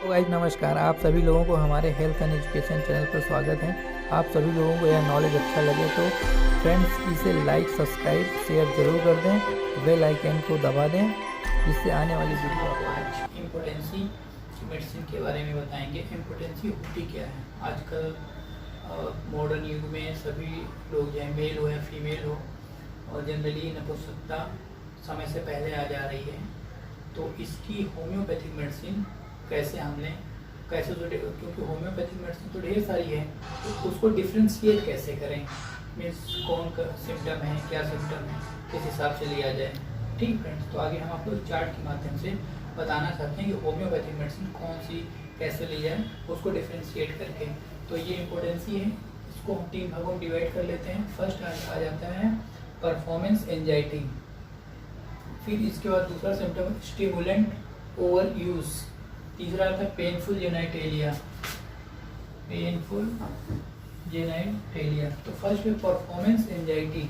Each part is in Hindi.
तो गाइस नमस्कार, आप सभी लोगों को हमारे हेल्थ एंड एजुकेशन चैनल पर स्वागत है। आप सभी लोगों को यह नॉलेज अच्छा लगे तो फ्रेंड्स इसे लाइक, सब्सक्राइब, शेयर जरूर कर दें, बेल आइकन को दबा दें, जिससे आने वाली वीडियो आपको आज इम्पोर्टेंसी मेडिसिन के बारे में बताएंगे। इम्पोर्टेंसी होती क्या है? आजकल मॉडर्न युग में सभी लोग, चाहे मेल हो या फीमेल हो, और जनरली नपुंसकता समय से पहले आ जा रही है। तो इसकी होम्योपैथिक मेडिसिन कैसे क्योंकि होम्योपैथिक मेडिसिन तो ढेर सारी है, तो उसको डिफ्रेंशिएट कैसे करें, मीन्स कौन का सिम्टम है, क्या सिम्टम है, किस हिसाब से लिया जाए। ठीक फ्रेंड्स, तो आगे हम आपको चार्ट के माध्यम से बताना चाहते हैं कि होम्योपैथिक मेडिसिन कौन सी कैसे ली जाए, उसको डिफ्रेंशिएट करके। तो ये इम्पोर्टेंसी है, इसको हम 3 भागों में डिवाइड कर लेते हैं। फर्स्ट आ जाता है परफॉर्मेंस एंजाइटी, फिर इसके बाद दूसरा सिम्टम स्टिमुलेंट ओवर यूज, तीसरा आता है पेनफुल जेनाइटेलिया। तो फर्स्ट में परफॉर्मेंस एंजाइटी,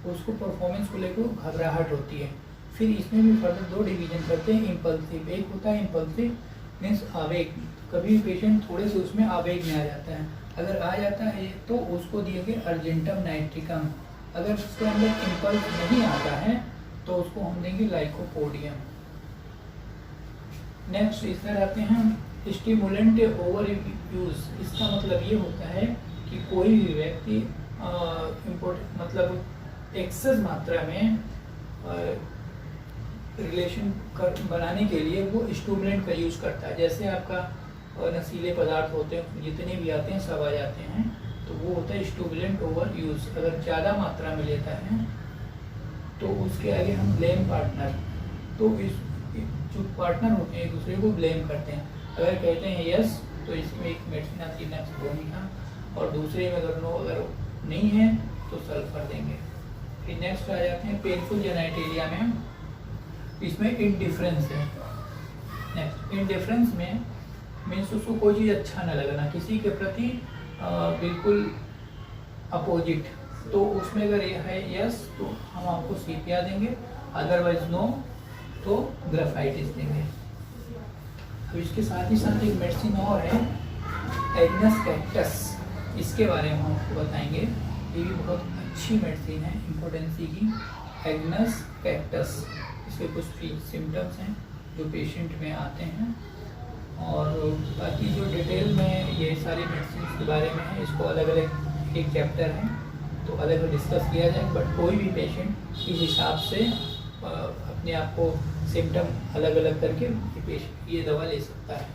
उसको परफॉर्मेंस को लेकर घबराहट होती है। फिर इसमें भी फर्दर 2 डिवीजन करते हैं। इम्पल्सिव, एक होता है इम्पल्सिव मीन्स आवेग, कभी पेशेंट थोड़े से उसमें आवेग में आ जाता है, अगर आ जाता है तो उसको दिएंगे अर्जेंटम नाइट्रिकम। अगर उसके अंदर इम्पल्स नहीं आता है तो उसको हम देंगे लाइकोपोडियम। नेक्स्ट इस तरह आते हैं स्टिमुलेंट ओवर यूज। इसका मतलब ये होता है कि कोई भी व्यक्ति मतलब एक्सेस मात्रा में रिलेशन बनाने के लिए वो स्टिमुलेंट का यूज करता है। जैसे आपका नशीले पदार्थ होते हैं, जितने भी आते हैं सब आ जाते हैं, तो वो होता है स्टिमुलेंट ओवर यूज। अगर ज़्यादा मात्रा में लेता है तो उसके आगे हम ब्लेम पार्टनर, तो इस जो पार्टनर होते हैं एक दूसरे को ब्लेम करते हैं। अगर कहते हैं यस तो इसमें एक मेडिसिन आती है नैक्सोनिका, और दूसरे में अगर नो, अगर नहीं है तो सल्फर देंगे। फिर नेक्स्ट आ जाते हैं पेनफुल जेनाइटेलिया में, इसमें इंडिफरेंस है। नेक्स्ट इंडिफरेंस में मीन्स उसको कोई चीज़ अच्छा न लगना, किसी के प्रति बिल्कुल अपोजिट, तो उसमें अगर ये है यस तो हम आपको सीपिया देंगे, अदरवाइज नो तो ग्राफाइटिस देंगे। अब इसके साथ ही साथ एक मेडिसिन और है एग्नस कैक्टस, इसके बारे में हम आपको बताएंगे। ये भी बहुत अच्छी मेडिसिन है इम्पोर्टेंसी की, एग्नस कैक्टस। इसके कुछ सिम्टम्स हैं जो पेशेंट में आते हैं, और बाकी जो डिटेल में ये सारी मेडिसिन के बारे में है, इसको अलग अलग एक चैप्टर है तो अलग अलग डिस्कस किया जाए। बट कोई भी पेशेंट इस हिसाब से अपने आप को सिम्टम अलग अलग करके ये दवा ले सकता है।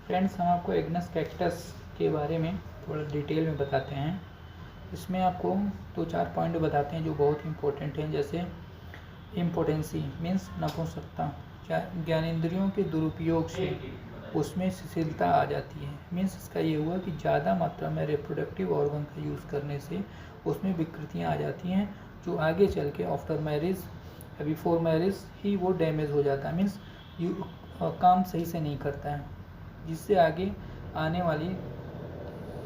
फ्रेंड्स, हम आपको एग्नस कैक्टस के बारे में थोड़ा डिटेल में बताते हैं। इसमें आपको 2-4 पॉइंट बताते हैं जो बहुत इंपॉर्टेंट हैं। जैसे इम्पोर्टेंसी मीन्स नपुंसकता, ज्ञानेंद्रियों के दुरुपयोग से उसमें शिथिलता आ जाती है। मीन्स इसका ये हुआ कि ज़्यादा मात्रा में रिप्रोडक्टिव ऑर्गन का यूज़ करने से उसमें विकृतियाँ आ जाती हैं, जो आगे चल के आफ्टर मैरिज या बिफोर मैरिज ही वो डैमेज हो जाता है। मीन्स काम सही से नहीं करता है, जिससे आगे आने वाली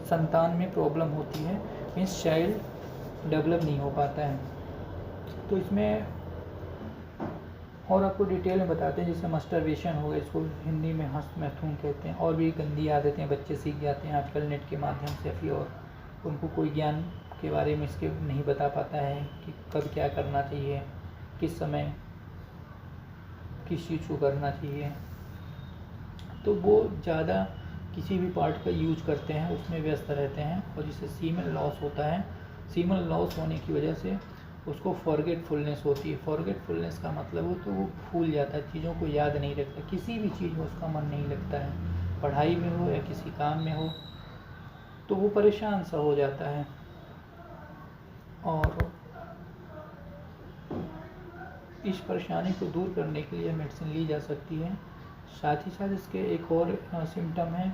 संतान में प्रॉब्लम होती है, मीन्स चाइल्ड डेवलप नहीं हो पाता है। तो इसमें और आपको डिटेल में बताते हैं, जैसे मस्टरबेशन हो गया, इसको हिंदी में हस्तमैथुन कहते हैं, और भी गंदी आदतें बच्चे सीख जाते हैं आजकल नेट के माध्यम से, फिर और उनको कोई ज्ञान के बारे में इसके नहीं बता पाता है कि कब क्या करना चाहिए, किस समय किस चीज़ को करना चाहिए। तो वो ज़्यादा किसी भी पार्ट का यूज करते हैं, उसमें व्यस्त रहते हैं, और जिससे सीमन लॉस होता है। सीमन लॉस होने की वजह से उसको फॉरगेटफुलनेस होती है। फॉरगेटफुलनेस का मतलब हो तो वो भूल जाता है, चीज़ों को याद नहीं रखता, किसी भी चीज़ में उसका मन नहीं लगता है, पढ़ाई में हो या किसी काम में हो, तो वो परेशान सा हो जाता है। और इस परेशानी को दूर करने के लिए मेडिसिन ली जा सकती है। साथ ही साथ इसके एक और सिम्टम है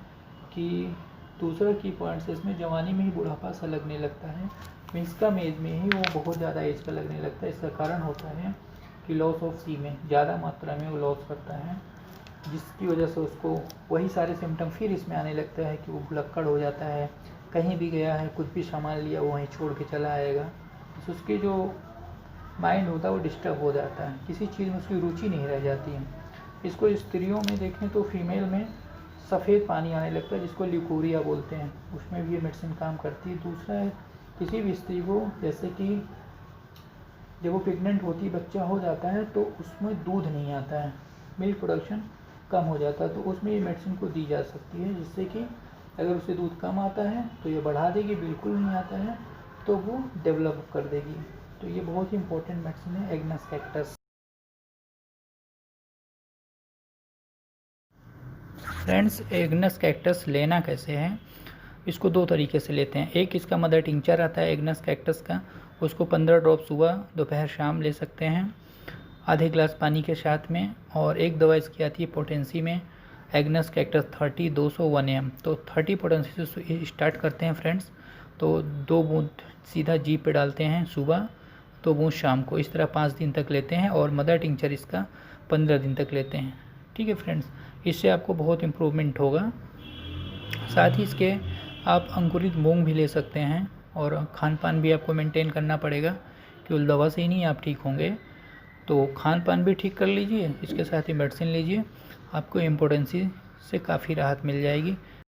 कि दूसरा की पॉइंट से इसमें जवानी में ही बुढ़ापा सा लगने लगता है, मीन्स कम एज में ही वो बहुत ज़्यादा एज का लगने लगता है। इसका कारण होता है कि लॉस ऑफ सीमेन, ज़्यादा मात्रा में वो लॉस करता है, जिसकी वजह से उसको वही सारे सिम्टम फिर इसमें आने लगता है कि वो भुलक्कड़ हो जाता है, कहीं भी गया है कुछ भी सामान लिया वो वहीं छोड़ के चला आएगा। तो उसकी जो माइंड होता है वो डिस्टर्ब हो जाता है, किसी चीज़ में उसकी रुचि नहीं रह जाती है। इसको स्त्रियों में देखें तो फीमेल में सफ़ेद पानी आने लगता है, जिसको ल्यूकोरिया बोलते हैं, उसमें भी ये मेडिसिन काम करती है। दूसरा है किसी भी स्त्री को, जैसे कि जब वो प्रेग्नेंट होती है, बच्चा हो जाता है, तो उसमें दूध नहीं आता है, मिल्क प्रोडक्शन कम हो जाता है, तो उसमें ये मेडिसिन को दी जा सकती है, जिससे कि अगर उसे दूध कम आता है तो ये बढ़ा देगी, बिल्कुल नहीं आता है तो वो डेवलप कर देगी। तो ये बहुत ही इंपॉर्टेंट मेडिसिन है agnus cactus. Friends, agnus cactus लेना कैसे है, इसको दो तरीके से लेते हैं। एक इसका मदर टिंचर आता है एग्नस कैक्टस का, उसको 15 ड्रॉप सुबह दोपहर शाम ले सकते हैं आधे ग्लास पानी के साथ में। और एक दवा इसकी आती है पोटेंसी में, एग्नस कैक्टस 30 200 1 ml। तो 30 पोटेंसी से स्टार्ट करते हैं फ्रेंड्स, तो 2 बूंद सीधा जीभ पे डालते हैं सुबह, 2 बूंद शाम को, इस तरह 5 दिन तक लेते हैं। और मदर टिंचर इसका 15 दिन तक लेते हैं। ठीक है फ्रेंड्स, इससे आपको बहुत इम्प्रूवमेंट होगा। साथ ही इसके आप अंकुरित मूंग भी ले सकते हैं, और खान पान भी आपको मेंटेन करना पड़ेगा, केवल दवा से ही नहीं आप ठीक होंगे। तो खान पान भी ठीक कर लीजिए, इसके साथ ही मेडिसिन लीजिए, आपको इम्पोर्टेंसी से काफ़ी राहत मिल जाएगी।